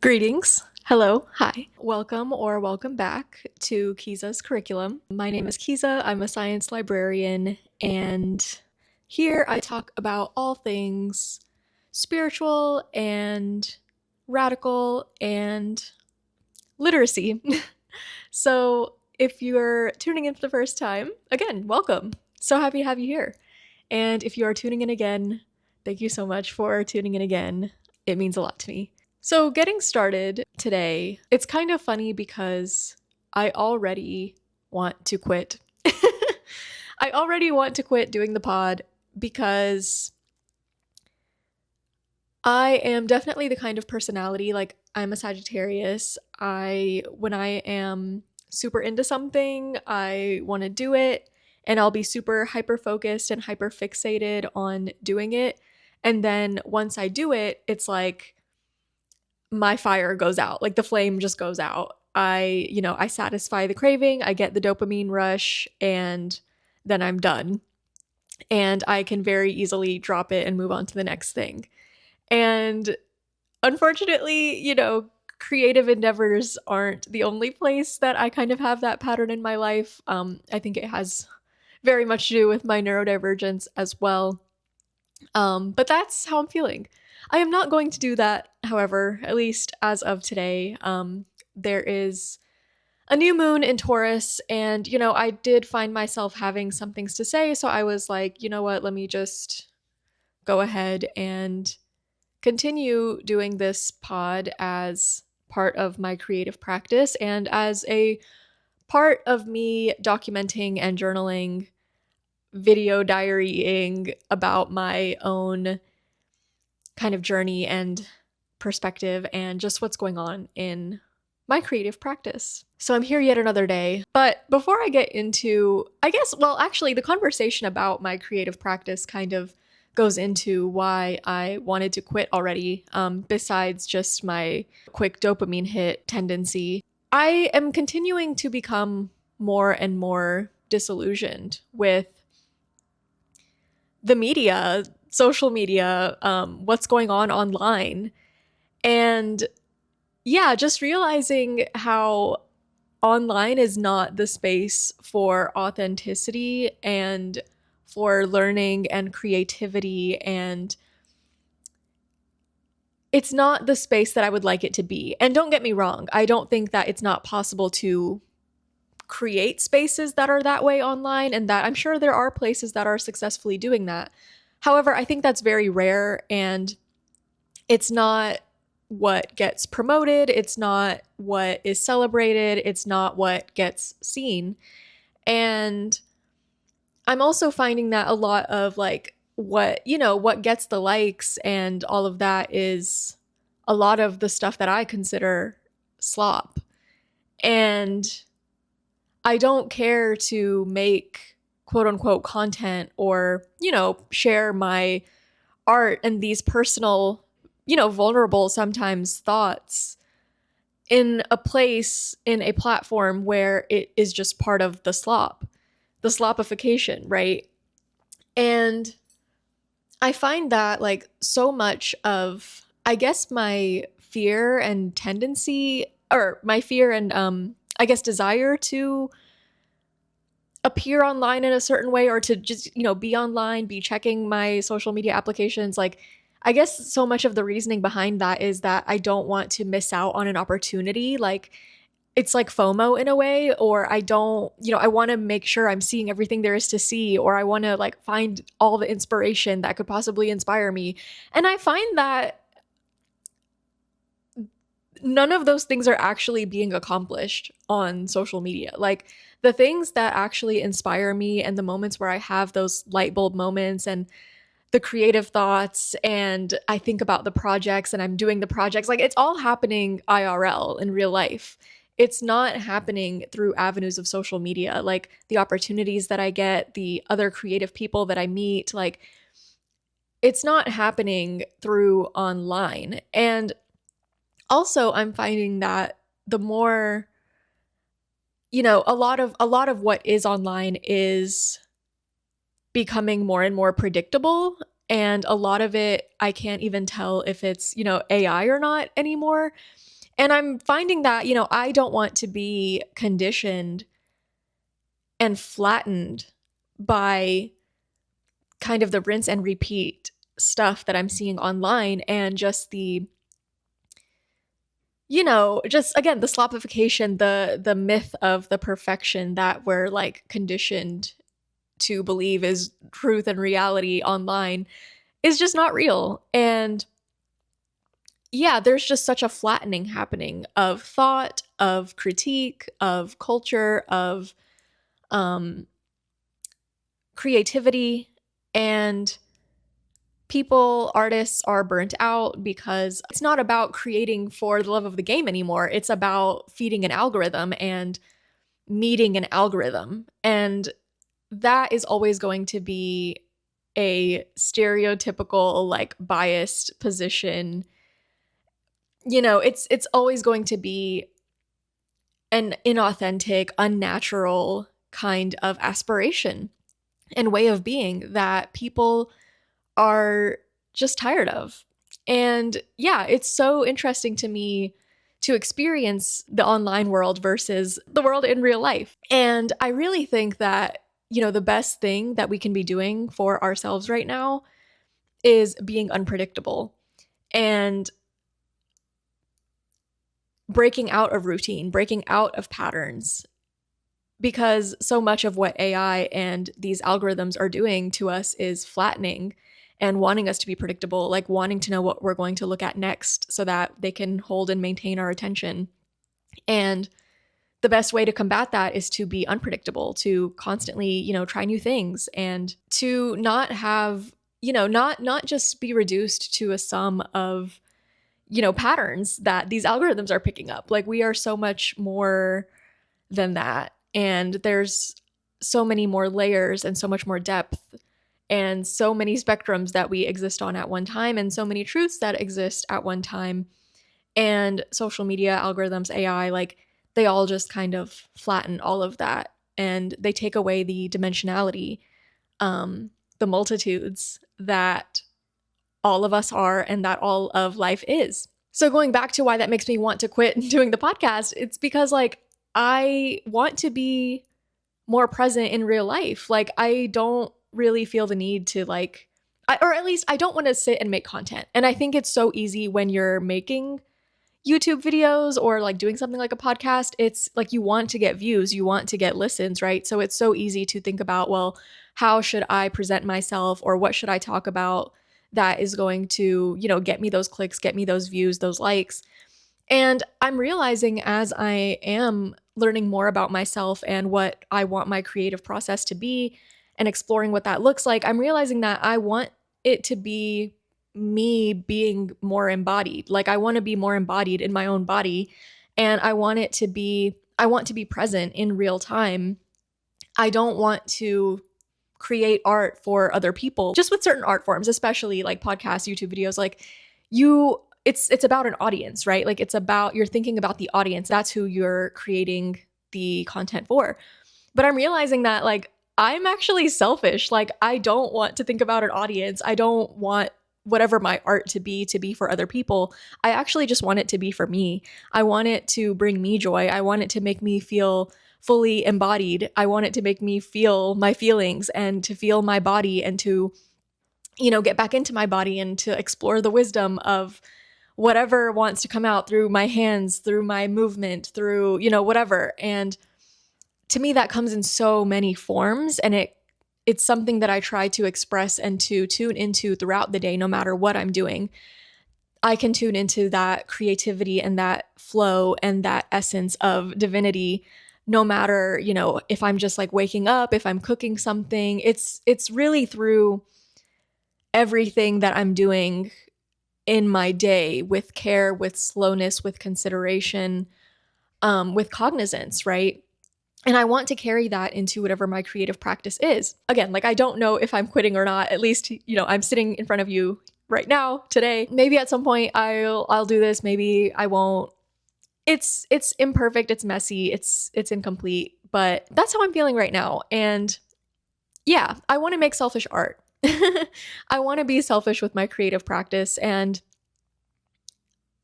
Greetings. Hello. Hi. Welcome or welcome back to Kiza's curriculum. My name is Kiza. I'm a science librarian, and here I talk about all things spiritual and radical and literacy. So, if you're tuning in for the first time, again, welcome. So happy to have you here. And if you are tuning in again, thank you so much for tuning in again. It means a lot to me. So, getting started today, it's kind of funny because I already want to quit. I already want to quit doing the pod because I am definitely the kind of personality, like, I'm a Sagittarius. When I am super into something, I want to do it, and I'll be super hyper focused and hyper fixated on doing it. And then once I do it, it's like my fire goes out, like the flame just goes out. I satisfy the craving, I get the dopamine rush, and then I'm done. And I can very easily drop it and move on to the next thing. And unfortunately, creative endeavors aren't the only place that I kind of have that pattern in my life. I think it has very much to do with my neurodivergence as well. But that's how I'm feeling. I am not going to do that, however, at least as of today. There is a new moon in Taurus, and, I did find myself having some things to say, so I was like, you know what, let me just go ahead and continue doing this pod as part of my creative practice and as a part of me documenting and journaling, video diarying about my own kind of journey and perspective and just what's going on in my creative practice. So I'm here yet another day. But before I get into, actually, the conversation about my creative practice kind of goes into why I wanted to quit already, besides just my quick dopamine hit tendency. I am continuing to become more and more disillusioned with the media, social media, what's going on online. And yeah, just realizing how online is not the space for authenticity and for learning and creativity, and it's not the space that I would like it to be. And don't get me wrong, I don't think that it's not possible to create spaces that are that way online, and that I'm sure there are places that are successfully doing that. However, I think that's very rare, and it's not what gets promoted, it's not what is celebrated, it's not what gets seen. And I'm also finding that a lot of like what gets the likes and all of that is a lot of the stuff that I consider slop. And I don't care to make quote unquote content or, share my art and these personal, vulnerable sometimes thoughts in a place, in a platform where it is just part of the slopification, right? And I find that like so much of, I guess, my fear and tendency, or my fear and, I guess, desire to appear online in a certain way, or to just, be online, be checking my social media applications. Like, I guess so much of the reasoning behind that is that I don't want to miss out on an opportunity. Like, it's like FOMO in a way, or I don't, I want to make sure I'm seeing everything there is to see, or I want to like find all the inspiration that could possibly inspire me. And I find that none of those things are actually being accomplished on social media. Like, the things that actually inspire me and the moments where I have those light bulb moments and the creative thoughts, and I think about the projects and I'm doing the projects, like, it's all happening IRL in real life. It's not happening through avenues of social media. Like, the opportunities that I get, the other creative people that I meet, like, it's not happening through online. And also, I'm finding that the more, a lot of what is online is becoming more and more predictable, and a lot of it I can't even tell if it's, AI or not anymore. And I'm finding that, I don't want to be conditioned and flattened by kind of the rinse and repeat stuff that I'm seeing online, and just just again, the slopification, the myth of the perfection that we're like conditioned to believe is truth and reality online is just not real. And yeah, there's just such a flattening happening of thought, of critique, of culture, of um, creativity. And people, artists are burnt out because it's not about creating for the love of the game anymore. It's about feeding an algorithm and meeting an algorithm. And that is always going to be a stereotypical, like biased position. It's always going to be an inauthentic, unnatural kind of aspiration and way of being that people are just tired of. And yeah, it's so interesting to me to experience the online world versus the world in real life. And I really think that, the best thing that we can be doing for ourselves right now is being unpredictable and breaking out of routine, breaking out of patterns, because so much of what AI and these algorithms are doing to us is flattening and wanting us to be predictable, like wanting to know what we're going to look at next so that they can hold and maintain our attention. And the best way to combat that is to be unpredictable, to constantly, try new things, and to not have, not just be reduced to a sum of, patterns that these algorithms are picking up. Like, we are so much more than that. And there's so many more layers and so much more depth and so many spectrums that we exist on at one time, and so many truths that exist at one time. And social media, algorithms, AI, like, they all just kind of flatten all of that, and they take away the dimensionality, the multitudes that all of us are and that all of life is. So going back to why that makes me want to quit doing the podcast, it's because like I want to be more present in real life. Like, I don't really feel the need to or at least I don't want to sit and make content. And I think it's so easy when you're making YouTube videos or like doing something like a podcast. It's like you want to get views, you want to get listens, right? So it's so easy to think about, well, how should I present myself, or what should I talk about that is going to, get me those clicks, get me those views, those likes. And I'm realizing as I am learning more about myself and what I want my creative process to be and exploring what that looks like, I'm realizing that I want it to be me being more embodied. Like, I want to be more embodied in my own body, and I want to be present in real time. I don't want to create art for other people, just with certain art forms, especially like podcasts, YouTube videos, like it's about an audience, right? Like, it's about, you're thinking about the audience. That's who you're creating the content for. But I'm realizing that like I'm actually selfish. Like, I don't want to think about an audience. I don't want whatever my art to be for other people. I actually just want it to be for me. I want it to bring me joy. I want it to make me feel fully embodied. I want it to make me feel my feelings and to feel my body and to, get back into my body and to explore the wisdom of whatever wants to come out through my hands, through my movement, through, whatever. And to me, that comes in so many forms, and it's something that I try to express and to tune into throughout the day, no matter what I'm doing. I can tune into that creativity and that flow and that essence of divinity, no matter, if I'm just like waking up, if I'm cooking something. It's really through everything that I'm doing in my day, with care, with slowness, with consideration, with cognizance, right? And I want to carry that into whatever my creative practice is. Again, like, I don't know if I'm quitting or not. At least, I'm sitting in front of you right now, today. Maybe at some point I'll do this. Maybe I won't. It's imperfect. It's messy. It's incomplete. But that's how I'm feeling right now. And yeah, I want to make selfish art. I want to be selfish with my creative practice. And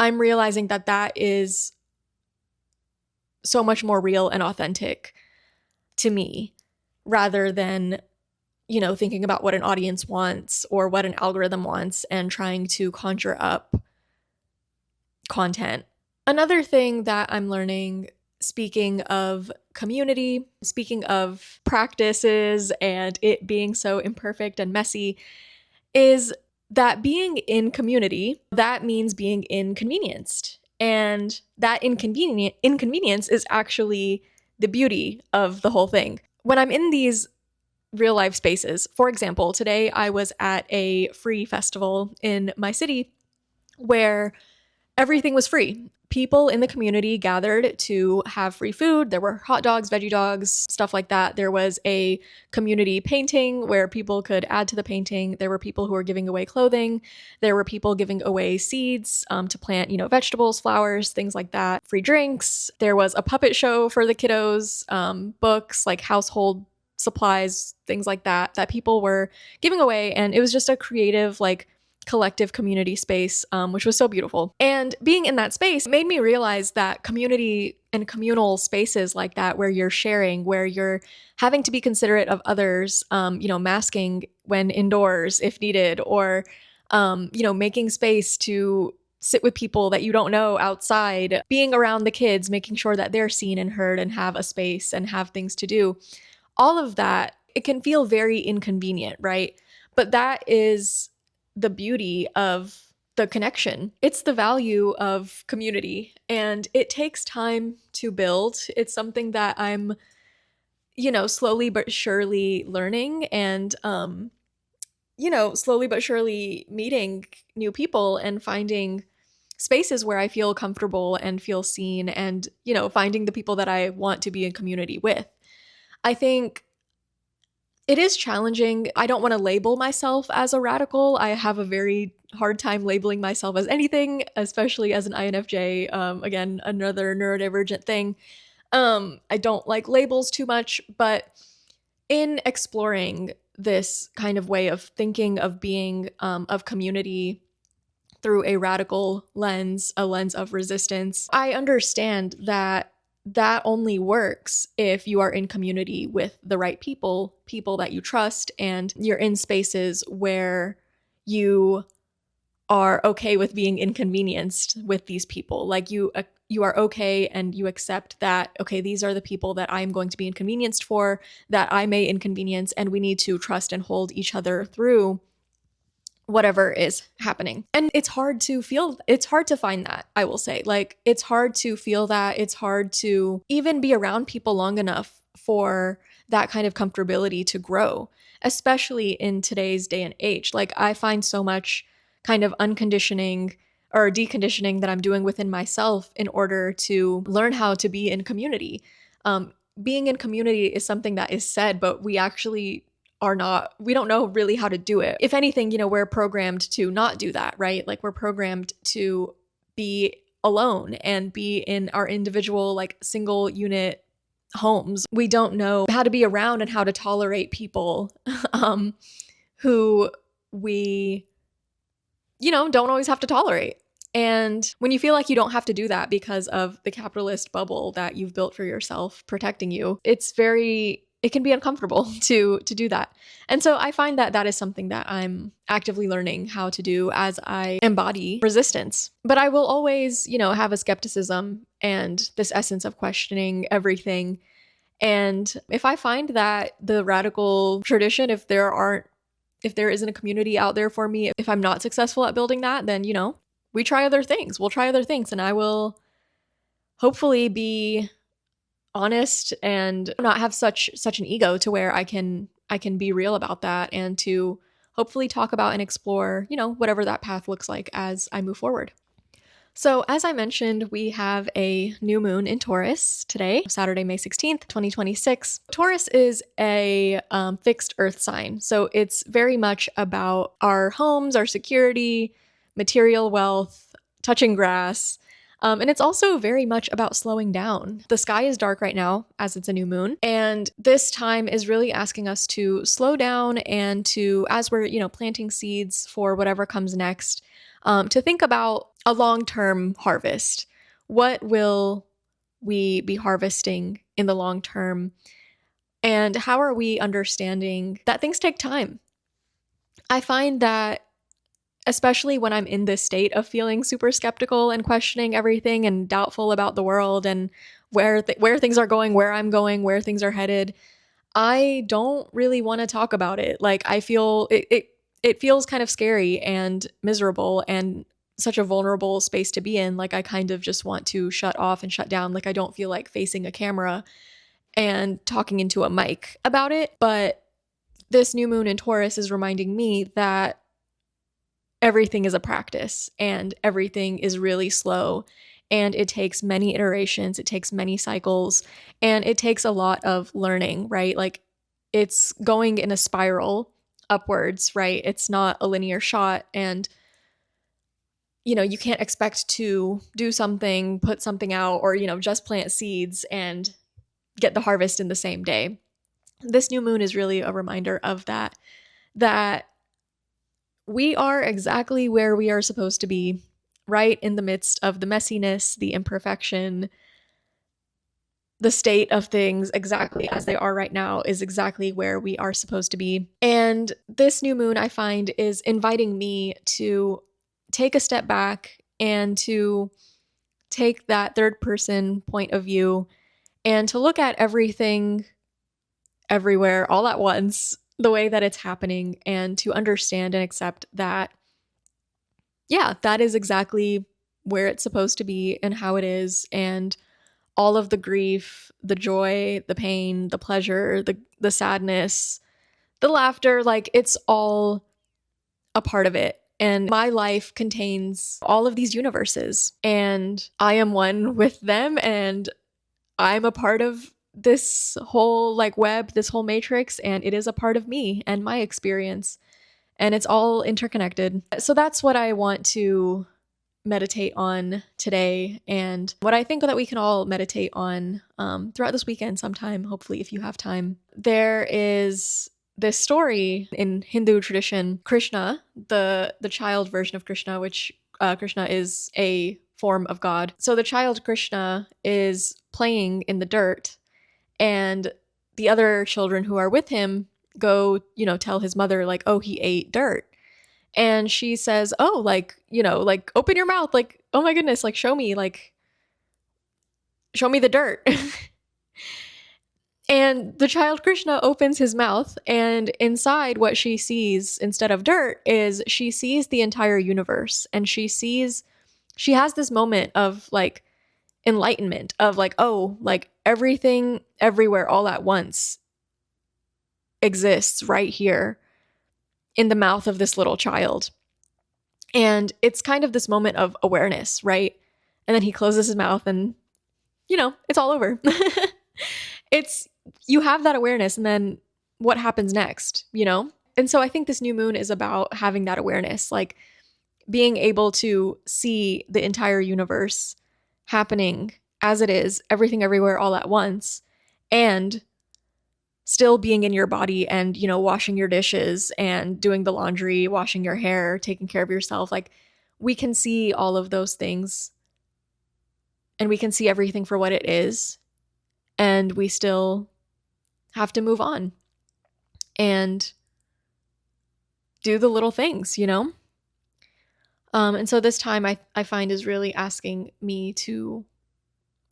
I'm realizing that that is so much more real and authentic to me rather than, thinking about what an audience wants or what an algorithm wants and trying to conjure up content. Another thing that I'm learning, speaking of community, speaking of practices and it being so imperfect and messy, is that being in community, that means being inconvenienced. And that inconvenience is actually the beauty of the whole thing. When I'm in these real life spaces, for example, today I was at a free festival in my city where everything was free. People in the community gathered to have free food. There were hot dogs, veggie dogs, stuff like that. There was a community painting where people could add to the painting. There were people who were giving away clothing. There were people giving away seeds to plant, vegetables, flowers, things like that. Free drinks. There was a puppet show for the kiddos, books, like household supplies, things like that people were giving away. And it was just a creative, collective community space, which was so beautiful. And being in that space made me realize that community and communal spaces like that, where you're sharing, where you're having to be considerate of others, masking when indoors if needed, or, making space to sit with people that you don't know outside, being around the kids, making sure that they're seen and heard and have a space and have things to do. All of that, it can feel very inconvenient, right? But that is the beauty of the connection. It's the value of community, and it takes time to build. It's something that I'm, slowly but surely learning and, slowly but surely meeting new people and finding spaces where I feel comfortable and feel seen and, finding the people that I want to be in community with. I think it is challenging. I don't want to label myself as a radical. I have a very hard time labeling myself as anything, especially as an INFJ. Again, another neurodivergent thing. I don't like labels too much, but in exploring this kind of way of thinking of being of community through a radical lens, a lens of resistance, I understand that only works if you are in community with the right people that you trust, and you're in spaces where you are okay with being inconvenienced with these people. Like you are okay and you accept that, okay, these are the people that I'm going to be inconvenienced for, that I may inconvenience, and we need to trust and hold each other through whatever is happening. And it's hard to find that, I will say. Like, it's hard to feel that. It's hard to even be around people long enough for that kind of comfortability to grow, especially in today's day and age. Like, I find so much kind of unconditioning or deconditioning that I'm doing within myself in order to learn how to be in community. Being in community is something that is said, but we actually we don't know really how to do it. If anything, we're programmed to not do that, right? Like, we're programmed to be alone and be in our individual, like, single unit homes. We don't know how to be around and how to tolerate people who we, don't always have to tolerate. And when you feel like you don't have to do that because of the capitalist bubble that you've built for yourself protecting you, it can be uncomfortable to do that. And so I find that is something that I'm actively learning how to do as I embody resistance. But I will always, have a skepticism and this essence of questioning everything. And if I find that the radical tradition, if there isn't a community out there for me, if I'm not successful at building that, then, we try other things. We'll try other things, and I will hopefully be honest and not have such an ego to where I can be real about that, and to hopefully talk about and explore, whatever that path looks like as I move forward. So as I mentioned, we have a new moon in Taurus today, Saturday, May 16th, 2026. Taurus is a fixed earth sign. So it's very much about our homes, our security, material wealth, touching grass. And it's also very much about slowing down. The sky is dark right now as it's a new moon. And this time is really asking us to slow down and to, as we're, planting seeds for whatever comes next, to think about a long-term harvest. What will we be harvesting in the long term? And how are we understanding that things take time? I find that, especially when I'm in this state of feeling super skeptical and questioning everything and doubtful about the world and where things are going, where I'm going, where things are headed, I don't really want to talk about it. Like, I feel it feels kind of scary and miserable and such a vulnerable space to be in. Like, I kind of just want to shut off and shut down. Like, I don't feel like facing a camera and talking into a mic about it. But this new moon in Taurus is reminding me that everything is a practice and everything is really slow, and it takes many iterations, it takes many cycles, and it takes a lot of learning, right? Like, it's going in a spiral upwards, right? It's not a linear shot. And you can't expect to do something, put something out, or just plant seeds and get the harvest in the same day. This new moon is really a reminder of that we are exactly where we are supposed to be, right in the midst of the messiness, the imperfection, the state of things exactly as they are right now is exactly where we are supposed to be. And this new moon, I find, is inviting me to take a step back and to take that third person point of view and to look at everything everywhere all at once, the way that it's happening, and to understand and accept that, yeah, that is exactly where it's supposed to be and how it is. And all of the grief, the joy, the pain, the pleasure, the sadness, the laughter, like, it's all a part of it. And my life contains all of these universes, and I am one with them, and I'm a part of this whole like web, this whole matrix, and it is a part of me and my experience, and it's all interconnected. So that's what I want to meditate on today, and what I think that we can all meditate on throughout this weekend sometime, hopefully, if you have time. There is this story in Hindu tradition, Krishna, the child version of Krishna, which Krishna is a form of God. So the child Krishna is playing in the dirt, and the other children who are with him go, tell his mother, like, oh, he ate dirt. And she says, oh, like, like, open your mouth, like, oh my goodness, like, show me the dirt. And the child Krishna opens his mouth, and inside, what she sees instead of dirt is she sees the entire universe. And she has this moment of like enlightenment of like, oh, like, everything everywhere all at once exists right here in the mouth of this little child. And it's kind of this moment of awareness, right? And then he closes his mouth and, it's all over. You have that awareness, and then what happens next, And so I think this new moon is about having that awareness, like being able to see the entire universe happening as it is, everything everywhere all at once, and still being in your body and, washing your dishes and doing the laundry, washing your hair, taking care of yourself. Like, we can see all of those things, and we can see everything for what it is, and we still have to move on and do the little things, And so this time I find is really asking me to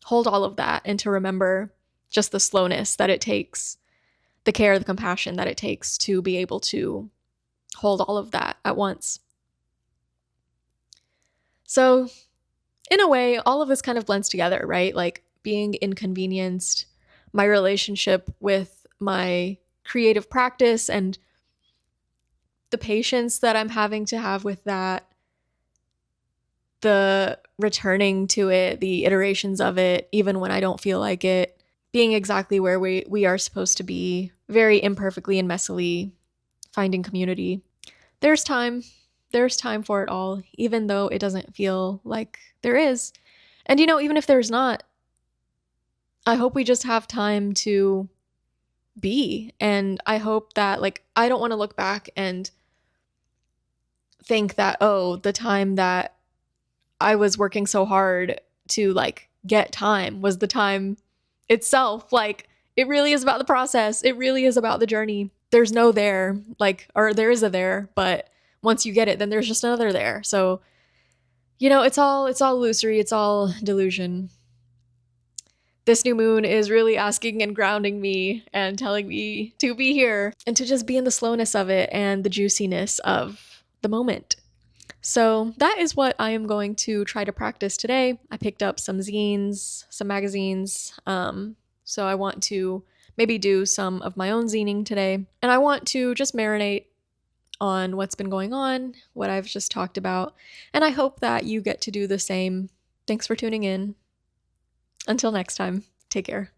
hold all of that and to remember just the slowness that it takes, the care, the compassion that it takes to be able to hold all of that at once. So in a way, all of this kind of blends together, right? Like, being inconvenienced, my relationship with my creative practice, and the patience that I'm having to have with that, the returning to it, the iterations of it, even when I don't feel like it, being exactly where we are supposed to be, very imperfectly and messily, finding community. There's time for it all, even though it doesn't feel like there is. And even if there's not, I hope we just have time to be. And I hope that, like, I don't want to look back and think that, oh, the time that I was working so hard to like get time was the time itself. Like, it really is about the process. It really is about the journey. There's no there, like, or there is a there, but once you get it, then there's just another there. So, it's all illusory. It's all delusion. This new moon is really asking and grounding me and telling me to be here and to just be in the slowness of it and the juiciness of the moment. So that is what I am going to try to practice today. I picked up some zines, some magazines. So I want to maybe do some of my own zining today. And I want to just marinate on what's been going on, what I've just talked about. And I hope that you get to do the same. Thanks for tuning in. Until next time, take care.